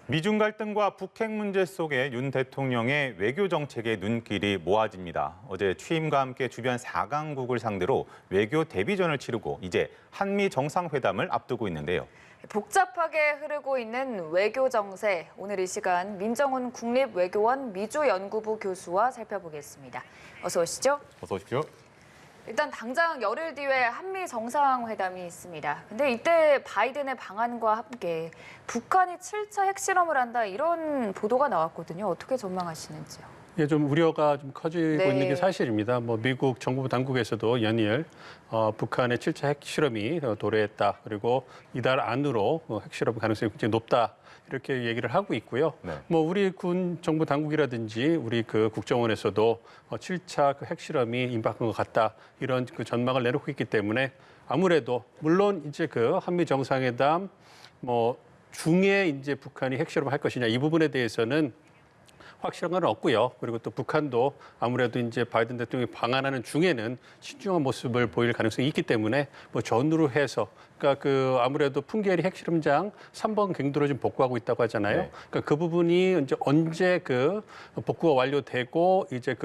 미중 갈등과 북핵 문제 속에 윤 대통령의 외교 정책의 눈길이 모아집니다. 어제 취임과 함께 주변 4강국을 상대로 외교 데뷔전을 치르고 이제 한미 정상회담을 앞두고 있는데요. 복잡하게 흐르고 있는 외교 정세, 오늘 이 시간 민정훈 국립외교원 미주연구부 교수와 살펴보겠습니다. 어서 오시죠. 어서 오십시오. 일단 당장 열흘 뒤에 한미 정상회담이 있습니다. 근데 이때 바이든의 방안과 함께 북한이 7차 핵실험을 한다 이런 보도가 나왔거든요. 어떻게 전망하시는지요? 예, 좀 우려가 좀 커지고 있는 게 사실입니다. 미국 정부 당국에서도 연일 북한의 7차 핵실험이 도래했다. 그리고 이달 안으로 핵실험 가능성이 굉장히 높다. 이렇게 얘기를 하고 있고요. 네. 우리 군 정부 당국이라든지 우리 그 국정원에서도 7차 그 핵실험이 임박한 것 같다. 이런 그 전망을 내놓고 있기 때문에 아무래도 물론 이제 그 한미 정상회담 중에 이제 북한이 핵실험을 할 것이냐 이 부분에 대해서는 확실한 건 없고요. 그리고 또 북한도 아무래도 이제 바이든 대통령이 방한하는 중에는 신중한 모습을 보일 가능성이 있기 때문에 전후로 해서 그러니까 아무래도 풍계리 핵실험장 3번 갱도로 지금 복구하고 있다고 하잖아요. 네. 그러니까 그 부분이 이제 언제 복구가 완료되고 이제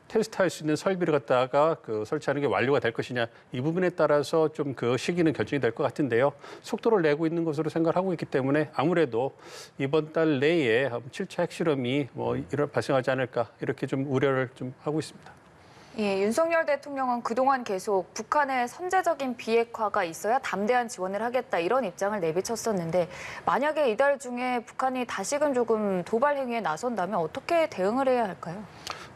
테스트할 수 있는 설비를 갖다가 설치하는 게 완료가 될 것이냐 이 부분에 따라서 좀 그 시기는 결정이 될 것 같은데요. 속도를 내고 있는 것으로 생각을 하고 있기 때문에 아무래도 이번 달 내에 7차 핵실험이 발생하지 않을까 이렇게 좀 우려를 좀 하고 있습니다. 예, 윤석열 대통령은 그동안 계속 북한의 선제적인 비핵화가 있어야 담대한 지원을 하겠다 이런 입장을 내비쳤었는데 만약에 이달 중에 북한이 다시금 조금 도발 행위에 나선다면 어떻게 대응을 해야 할까요?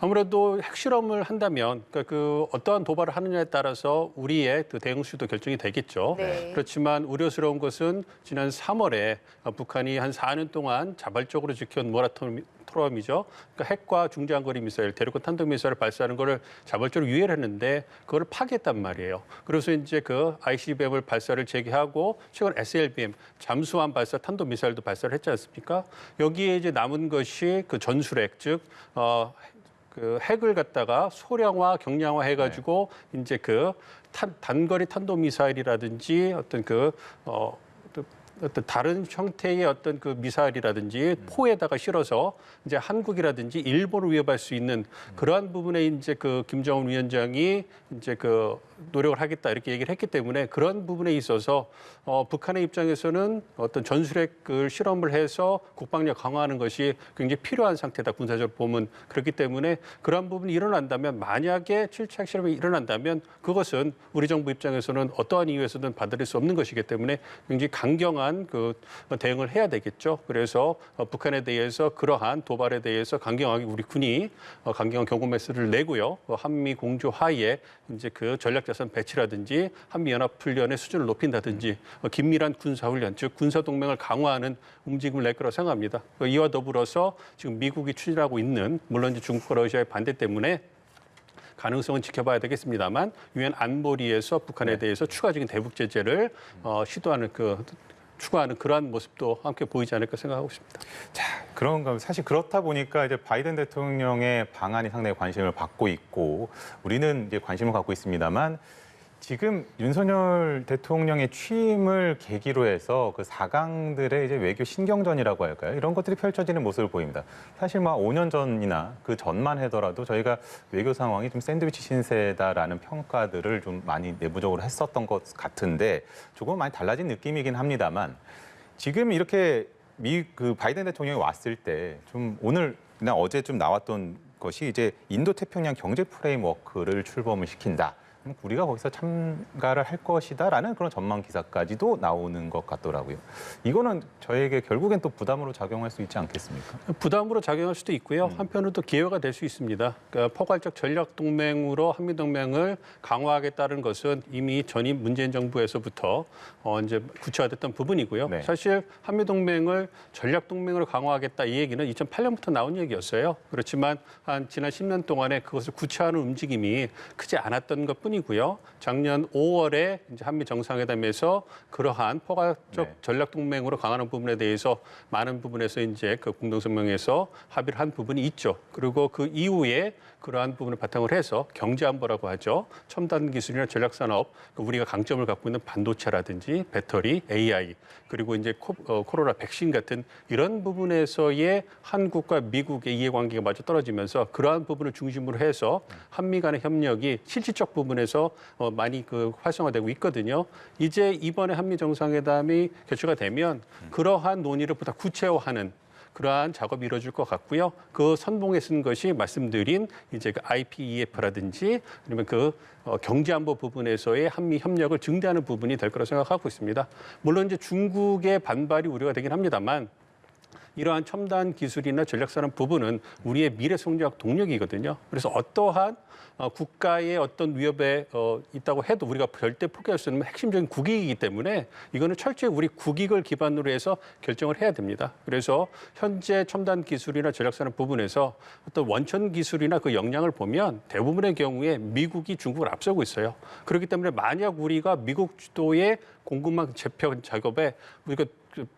아무래도 핵실험을 한다면 그러니까 어떠한 도발을 하느냐에 따라서 우리의 대응 수도 결정이 되겠죠. 네. 그렇지만 우려스러운 것은 지난 3월에 북한이 한 4년 동안 자발적으로 지켜온 모라토리엄이죠. 그러니까 핵과 중장거리 미사일, 대륙간 탄도미사일을 발사하는 것을 자발적으로 유예를 했는데 그걸 파기했단 말이에요. 그래서 이제 ICBM을 발사를 재개하고 최근 SLBM, 잠수함 발사 탄도미사일도 발사를 했지 않습니까? 여기에 이제 남은 것이 전술핵, 즉 핵을 갖다가 소량화, 경량화 해가지고 이제 단거리 탄도미사일이라든지 어떤 다른 형태의 어떤 미사일이라든지 포에다가 실어서 이제 한국이라든지 일본을 위협할 수 있는 그러한 부분에 이제 김정은 위원장이 이제 노력을 하겠다 이렇게 얘기를 했기 때문에 그런 부분에 있어서 북한의 입장에서는 어떤 전술핵을 실험을 해서 국방력 강화하는 것이 굉장히 필요한 상태다 군사적으로 보면 그렇기 때문에 그러한 부분이 일어난다면 만약에 7차 핵실험이 일어난다면 그것은 우리 정부 입장에서는 어떠한 이유에서든 받아들일 수 없는 것이기 때문에 굉장히 강경한 대응을 해야 되겠죠. 그래서 북한에 대해서 그러한 도발에 대해서 강경하게 우리 군이 강경한 경고 메시지를 내고요. 한미 공조 하에 이제 전략자산 배치라든지 한미 연합훈련의 수준을 높인다든지 긴밀한 군사훈련, 즉 군사동맹을 강화하는 움직임을 낼 거라고 생각합니다. 이와 더불어서 지금 미국이 추진하고 있는 물론 이제 중국과 러시아의 반대 때문에 가능성은 지켜봐야 되겠습니다만 유엔 안보리에서 북한에 대해서 추가적인 대북 제재를 추구하는 그러한 모습도 함께 보이지 않을까 생각하고 있습니다. 자, 사실 그렇다 보니까 이제 바이든 대통령의 방안이 상당히 관심을 받고 있고 우리는 이제 관심을 갖고 있습니다만 지금 윤석열 대통령의 취임을 계기로 해서 4강들의 이제 외교 신경전이라고 할까요? 이런 것들이 펼쳐지는 모습을 보입니다. 사실 5년 전이나 그 전만 하더라도 저희가 외교 상황이 좀 샌드위치 신세다라는 평가들을 좀 많이 내부적으로 했었던 것 같은데 조금 많이 달라진 느낌이긴 합니다만 지금 이렇게 바이든 대통령이 왔을 때 좀 오늘이나 어제 좀 나왔던 것이 이제 인도 태평양 경제 프레임워크를 출범을 시킨다. 우리가 거기서 참가를 할 것이다라는 그런 전망 기사까지도 나오는 것 같더라고요. 이거는 저에게 결국엔 또 부담으로 작용할 수 있지 않겠습니까? 부담으로 작용할 수도 있고요. 한편으로 또 기회가 될 수 있습니다. 그러니까 포괄적 전략 동맹으로 한미 동맹을 강화하겠다는 것은 이미 전임 문재인 정부에서부터 이제 구체화됐던 부분이고요. 네. 사실 한미 동맹을 전략 동맹으로 강화하겠다 이 얘기는 2008년부터 나온 얘기였어요. 그렇지만 지난 10년 동안에 그것을 구체화하는 움직임이 크지 않았던 것뿐이고요. 뿐이고요. 작년 5월에 이제 한미 정상회담에서 그러한 포괄적 네. 전략 동맹으로 강화하는 부분에 대해서 많은 부분에서 이제 그 공동성명에서 합의를 한 부분이 있죠. 그리고 그 이후에 그러한 부분을 바탕으로 해서 경제안보라고 하죠. 첨단 기술이나 전략산업, 우리가 강점을 갖고 있는 반도체라든지 배터리, AI, 그리고 이제 코로나 백신 같은 이런 부분에서의 한국과 미국의 이해관계가 마저 떨어지면서 그러한 부분을 중심으로 해서 한미 간의 협력이 실질적 부분에서 많이 그 활성화되고 있거든요. 이제 이번에 한미 정상회담이 개최가 되면 그러한 논의를 보다 구체화하는 그러한 작업이 이루어질 것 같고요. 그 선봉에 쓴 것이 말씀드린 이제 그 IPEF라든지 아니면 그 경제안보 부분에서의 한미 협력을 증대하는 부분이 될 거라고 생각하고 있습니다. 물론 이제 중국의 반발이 우려가 되긴 합니다만 이러한 첨단 기술이나 전략산업 부분은 우리의 미래 성장 동력이거든요. 그래서 어떠한 국가의 어떤 위협에 있다고 해도 우리가 절대 포기할 수 없는 핵심적인 국익이기 때문에 이거는 철저히 우리 국익을 기반으로 해서 결정을 해야 됩니다. 그래서 현재 첨단 기술이나 전략산업 부분에서 어떤 원천 기술이나 그 역량을 보면 대부분의 경우에 미국이 중국을 앞서고 있어요. 그렇기 때문에 만약 우리가 미국 주도의 공급망 재편 작업에 우리가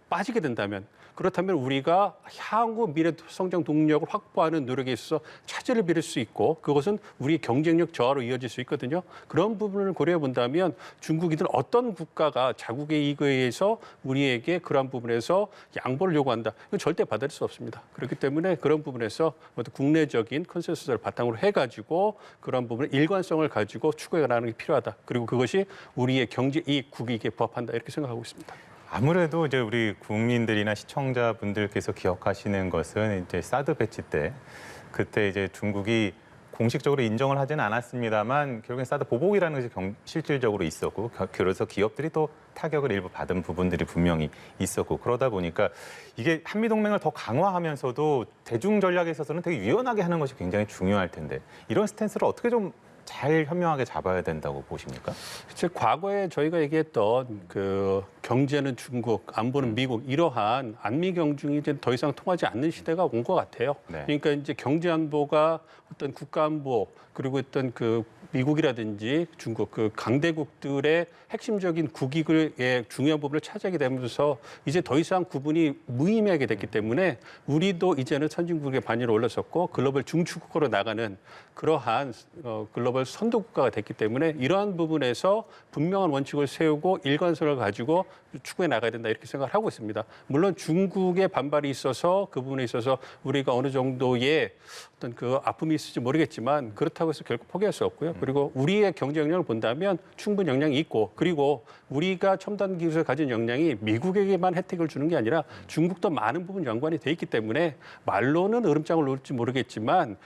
빠지게 된다면 그렇다면 우리가 향후 미래 성장 동력을 확보하는 노력에 있어서 차질을 빚을 수 있고 그것은 우리의 경쟁력 저하로 이어질 수 있거든요. 그런 부분을 고려해 본다면 중국이든 어떤 국가가 자국의 이익에 의해서 우리에게 그런 부분에서 양보를 요구한다. 이건 절대 받아들일 수 없습니다. 그렇기 때문에 그런 부분에서 어떤 국내적인 컨센서스를 바탕으로 해가지고 그런 부분에 일관성을 가지고 추구해 나가는 게 필요하다. 그리고 그것이 우리의 경제 이익, 국익에 부합한다. 이렇게 생각하고 있습니다. 아무래도 이제 우리 국민들이나 시청자분들께서 기억하시는 것은 이제 사드 배치 때 그때 이제 중국이 공식적으로 인정을 하지는 않았습니다만 결국엔 사드 보복이라는 것이 실질적으로 있었고 그래서 기업들이 또 타격을 일부 받은 부분들이 분명히 있었고 그러다 보니까 이게 한미 동맹을 더 강화하면서도 대중 전략에 있어서는 되게 유연하게 하는 것이 굉장히 중요할 텐데 이런 스탠스를 어떻게 좀 잘 현명하게 잡아야 된다고 보십니까? 과거에 저희가 얘기했던 그 경제는 중국, 안보는 미국 이러한 안미 경중이 이제 더 이상 통하지 않는 시대가 온 것 같아요. 네. 그러니까 이제 경제 안보가 어떤 국가 안보 그리고 어떤 그 미국이라든지 중국 그 강대국들의 핵심적인 국익의 중요한 부분을 차지하게 되면서 이제 더 이상 구분이 무의미하게 됐기 때문에 우리도 이제는 선진국의 반열에 올라섰고 글로벌 중추국가로 나가는 그러한 글로벌 선도국가가 됐기 때문에 이러한 부분에서 분명한 원칙을 세우고 일관성을 가지고 추구해 나가야 된다 이렇게 생각을 하고 있습니다. 물론 중국의 반발이 있어서 그 부분에 있어서 우리가 어느 정도의 어떤 그 아픔이 있을지 모르겠지만 그렇다고 해서 결코 포기할 수 없고요. 그리고 우리의 경제 역량을 본다면 충분 역량이 있고 그리고 우리가 첨단 기술을 가진 역량이 미국에게만 혜택을 주는 게 아니라 중국도 많은 부분 연관이 돼 있기 때문에 말로는 으름장을 놓을지 모르겠지만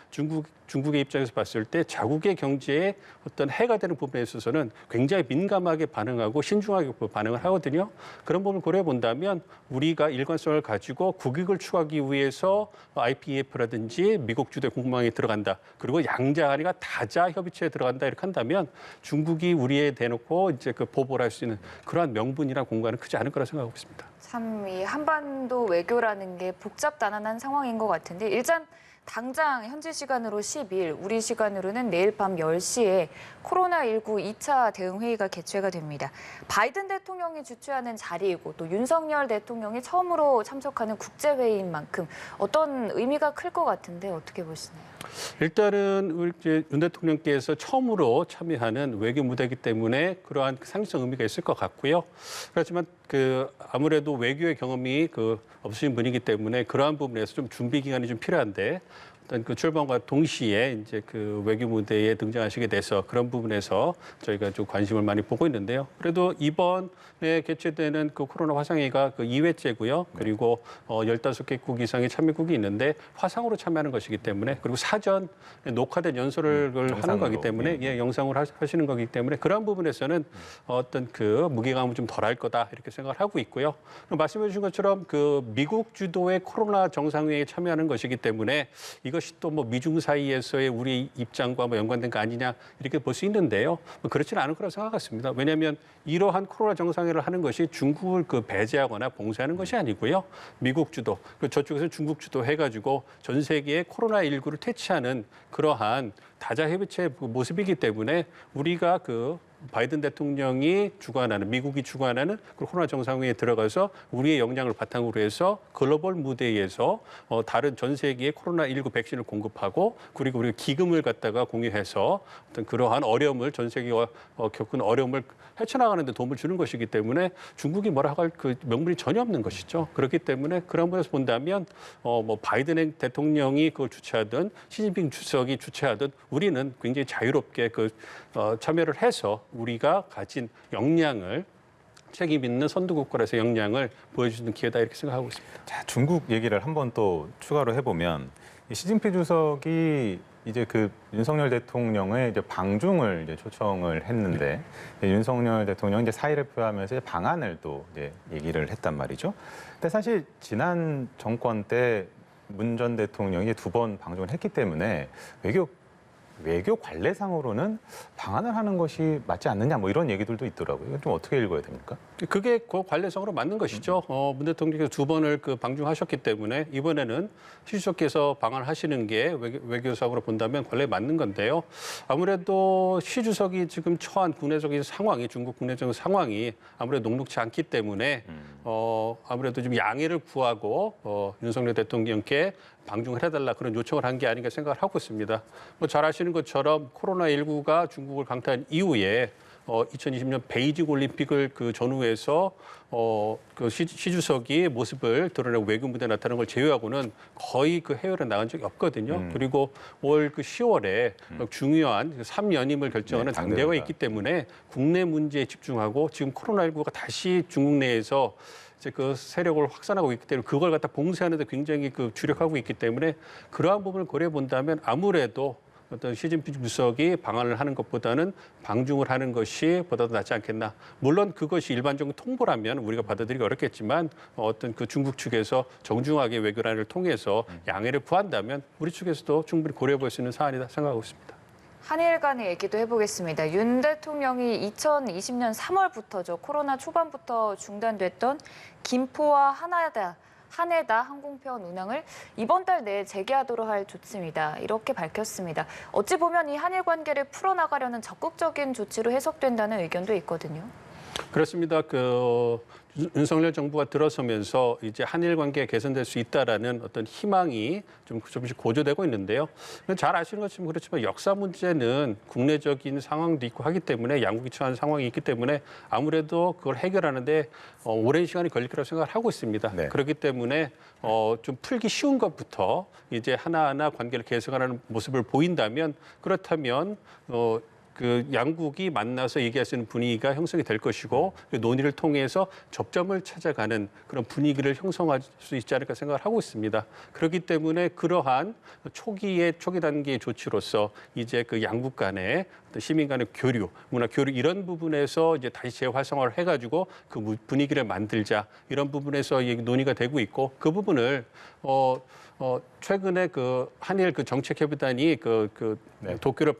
중국의 입장에서 봤을 때 자국의 경제에 어떤 해가 되는 부분에 있어서는 굉장히 민감하게 반응하고 신중하게 반응을 하거든요. 그런 부분을 고려해 본다면 우리가 일관성을 가지고 국익을 추구하기 위해서 IPEF라든지 미국 주도의 공급망에 들어간다. 그리고 양자 간이가 다자 협의체에 들어간다 이렇게 한다면 중국이 우리에 대놓고 이제 그 보복을 할 수 있는 그러한 명분이나 공간은 크지 않을 거라 생각하고 있습니다. 참 이 한반도 외교라는 게 복잡다난한 상황인 것 같은데 일단 당장 현지 시간으로 10일, 우리 시간으로는 내일 밤 10시에 코로나19 2차 대응 회의가 개최가 됩니다. 바이든 대통령이 주최하는 자리이고 또 윤석열 대통령이 처음으로 참석하는 국제회의인 만큼 어떤 의미가 클 것 같은데 어떻게 보시나요? 일단은 우리 이제 윤 대통령께서 처음으로 참여하는 외교 무대이기 때문에 그러한 상징적 의미가 있을 것 같고요. 그렇지만 그 아무래도 외교의 경험이 없으신 분이기 때문에 그러한 부분에서 좀 준비 기간이 좀 필요한데 어떤 그 출범과 동시에 이제 그 외교 무대에 등장하시게 돼서 그런 부분에서 저희가 좀 관심을 많이 보고 있는데요. 그래도 이번에 개최되는 그 코로나 화상회의가 그 2회째고요. 그리고 15개국 이상의 참여국이 있는데 화상으로 참여하는 것이기 때문에 그리고 사전 녹화된 연설을 하는 거기 때문에 예, 영상으로 하시는 거기 때문에 그런 부분에서는 어떤 그 무게감은 좀 덜할 거다 이렇게 생각을 하고 있고요. 말씀해 주신 것처럼 그 미국 주도의 코로나 정상회의에 참여하는 것이기 때문에 이거 이것이 또 뭐 미중 사이에서의 우리 입장과 뭐 연관된 거 아니냐 이렇게 볼 수 있는데요. 뭐 그렇지는 않을 거라고 생각했습니다. 왜냐하면 이러한 코로나 정상회를 하는 것이 중국을 그 배제하거나 봉쇄하는 것이 아니고요. 미국 주도, 그리고 저쪽에서 중국 주도 해가지고 전 세계에 코로나19를 퇴치하는 그러한 다자회비체 모습이기 때문에 우리가 그 바이든 대통령이 주관하는, 미국이 주관하는 그 코로나 정상회의에 들어가서 우리의 역량을 바탕으로 해서 글로벌 무대에서 다른 전 세계에 코로나19 백신을 공급하고 그리고 우리가 기금을 갖다가 공유해서 어떤 그러한 어려움을 전 세계가 겪은 어려움을 헤쳐나가는 데 도움을 주는 것이기 때문에 중국이 뭐라 할 그 명분이 전혀 없는 것이죠. 그렇기 때문에 그런 부분에서 본다면 뭐 바이든 대통령이 그걸 주최하든 시진핑 주석이 주최하든 우리는 굉장히 자유롭게 참여를 해서 우리가 가진 역량을 책임 있는 선두국가로서 역량을 보여주는 기회다 이렇게 생각하고 있습니다. 자, 중국 얘기를 한 번 또 추가로 해보면 이 시진핑 주석이 이제 그 윤석열 대통령의 이제 방중을 이제 초청을 했는데 윤석열 대통령이 이제 사의를 표하면서 방안을 또 이제 얘기를 했단 말이죠. 근데 사실 지난 정권 때 문 전 대통령이 2번 방중을 했기 때문에 외교 관례상으로는 방안을 하는 것이 맞지 않느냐 뭐 이런 얘기들도 있더라고요. 이건 좀 어떻게 읽어야 됩니까? 그게 그 관례상으로 맞는 것이죠. 문 대통령께서 2번을 그 방중하셨기 때문에 이번에는 시 주석께서 방한하시는 게 외교상으로 본다면 관례에 맞는 건데요. 아무래도 시 주석이 지금 처한 국내적인 상황이 중국 국내적인 상황이 아무래도 녹록치 않기 때문에 아무래도 좀 양해를 구하고 윤석열 대통령께 방중을 해달라 그런 요청을 한 게 아닌가 생각을 하고 있습니다. 뭐 잘 아시는 것처럼 코로나19가 중국을 강타한 이후에 2020년 베이징 올림픽을 그 전후해서 그 시 주석이 모습을 드러내고 외교 무대에 나타나는 걸 제외하고는 거의 그 해외로 나간 적이 없거든요. 그리고 올 그 10월에 중요한 3연임을 결정하는 당대회가 있기 때문에 국내 문제에 집중하고 지금 코로나19가 다시 중국 내에서 이제 그 세력을 확산하고 있기 때문에 그걸 갖다 봉쇄하는 데 굉장히 그 주력하고 있기 때문에 그러한 부분을 고려해 본다면 아무래도 어떤 시진핑 주석이 방한을 하는 것보다는 방중을 하는 것이 보다 더 낫지 않겠나. 물론 그것이 일반적인 통보라면 우리가 받아들이기 어렵겠지만 어떤 그 중국 측에서 정중하게 외교란을 통해서 양해를 구한다면 우리 측에서도 충분히 고려해 볼 수 있는 사안이다 생각하고 있습니다. 한일 간의 얘기도 해보겠습니다. 윤 대통령이 2020년 3월부터죠. 코로나 초반부터 중단됐던 김포와 하네다 항공편 운항을 이번 달 내에 재개하도록 할 조치입니다. 이렇게 밝혔습니다. 어찌 보면 이 한일 관계를 풀어나가려는 적극적인 조치로 해석된다는 의견도 있거든요. 그렇습니다. 윤석열 정부가 들어서면서 이제 한일 관계가 개선될 수 있다라는 어떤 희망이 조금씩 고조되고 있는데요. 잘 아시는 것처럼 그렇지만 역사 문제는 국내적인 상황도 있고 하기 때문에 양국이 처한 상황이 있기 때문에 아무래도 그걸 해결하는데 오랜 시간이 걸릴 거라고 생각을 하고 있습니다. 네. 그렇기 때문에 좀 풀기 쉬운 것부터 이제 하나하나 관계를 개선하는 모습을 보인다면 그렇다면 그 양국이 만나서 얘기할 수 있는 분위기가 형성이 될 것이고 그 논의를 통해서 접점을 찾아가는 그런 분위기를 형성할 수 있지 않을까 생각을 하고 있습니다. 그렇기 때문에 그러한 초기 단계의 조치로서 이제 그 양국 간의 시민 간의 교류, 문화 교류 이런 부분에서 이제 다시 재활성화를 해가지고 그 분위기를 만들자 이런 부분에서 논의가 되고 있고 그 부분을 최근에 그 한일 그 정책협의단이 도쿄를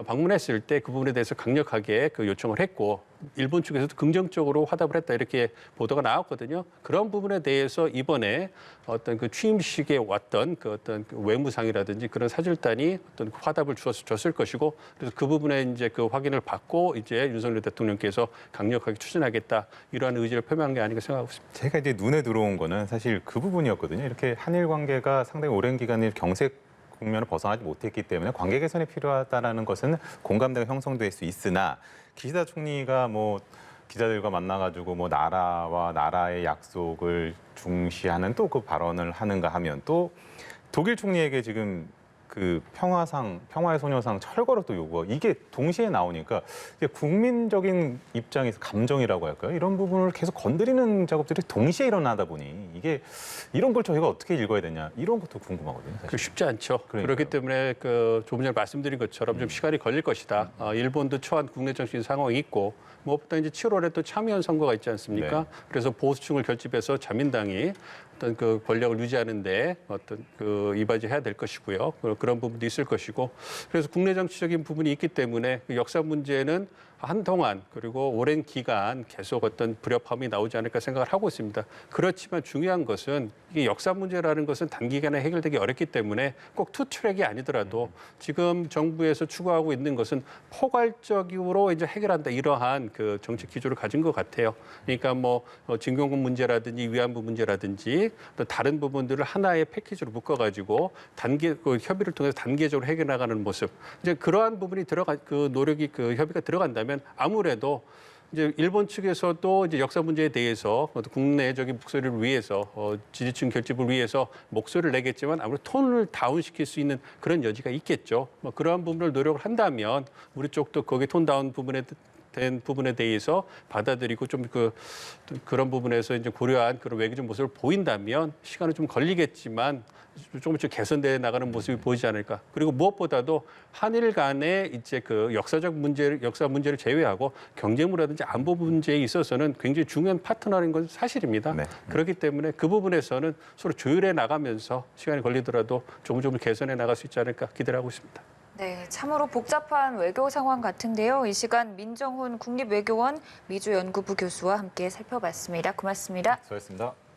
방문했을 때 그 부분에 대해서 강력하게 그 요청을 했고 일본 측에서도 긍정적으로 화답을 했다 이렇게 보도가 나왔거든요. 그런 부분에 대해서 이번에 어떤 그 취임식에 왔던 그 어떤 그 외무상이라든지 그런 사절단이 어떤 화답을 줬을 것이고 그래서 그 부분에 이제 그 확인을 받고 이제 윤석열 대통령께서 강력하게 추진하겠다 이러한 의지를 표명한 게 아닌가 생각하고 있습니다. 제가 이제 눈에 들어온 거는 사실 그 부분이었거든요. 이렇게 한일 관계가 상당히 오랜 기간 경색 국면을 벗어나지 못했기 때문에 관계 개선이 필요하다는 것은 공감대가 형성될 수 있으나 기시다 총리가 뭐 기자들과 만나가지고 뭐 나라와 나라의 약속을 중시하는 또 그 발언을 하는가 하면 또 독일 총리에게 지금 그 평화의 소녀상 철거를 또 요구하고 이게 동시에 나오니까 이제 국민적인 입장에서 감정이라고 할까요? 이런 부분을 계속 건드리는 작업들이 동시에 일어나다 보니 이게 이런 걸 저희가 어떻게 읽어야 되냐 이런 것도 궁금하거든요. 사실. 쉽지 않죠. 그러니까요. 그렇기 때문에 조금 전에 말씀드린 것처럼 좀 시간이 걸릴 것이다. 일본도 처한 국내 정치인 상황이 있고 무엇보다 이제 7월에 또 참의원 선거가 있지 않습니까? 네. 그래서 보수층을 결집해서 자민당이 어떤 그 권력을 유지하는데 어떤 그 이바지해야 될 것이고요. 그런 부분도 있을 것이고 그래서 국내 정치적인 부분이 있기 때문에 그 역사 문제는 한동안 그리고 오랜 기간 계속 어떤 불협화음이 나오지 않을까 생각을 하고 있습니다. 그렇지만 중요한 것은 이게 역사 문제라는 것은 단기간에 해결되기 어렵기 때문에 꼭 투트랙이 아니더라도 지금 정부에서 추구하고 있는 것은 포괄적으로 이제 해결한다 이러한 그 정책 기조를 가진 것 같아요. 그러니까 뭐 진공권 문제라든지 위안부 문제라든지 또 다른 부분들을 하나의 패키지로 묶어가지고 그 협의를 통해서 단계적으로 해결 나가는 모습. 이제 그러한 부분이 그 노력이 그 협의가 들어간다면 아무래도 이제 일본 측에서도 이제 역사 문제에 대해서 국내적인 목소리를 위해서 지지층 결집을 위해서 목소리를 내겠지만 아무래도 톤을 다운시킬 수 있는 그런 여지가 있겠죠. 뭐 그러한 부분을 노력을 한다면 우리 쪽도 거기 톤 다운 된 부분에 대해서 받아들이고 좀 그런 부분에서 이제 고려한 그런 외교적 모습을 보인다면 시간은 좀 걸리겠지만 조금씩 개선돼 나가는 모습이 보이지 않을까. 그리고 무엇보다도 한일 간의 이제 그 역사 문제를 제외하고 경제무라든지 안보 문제에 있어서는 굉장히 중요한 파트너인 건 사실입니다. 네. 그렇기 때문에 그 부분에서는 서로 조율해 나가면서 시간이 걸리더라도 조금 개선해 나갈 수 있지 않을까 기대를 하고 있습니다. 네, 참으로 복잡한 외교 상황 같은데요. 이 시간 민정훈 국립외교원 미주연구부 교수와 함께 살펴봤습니다. 고맙습니다. 수고하셨습니다.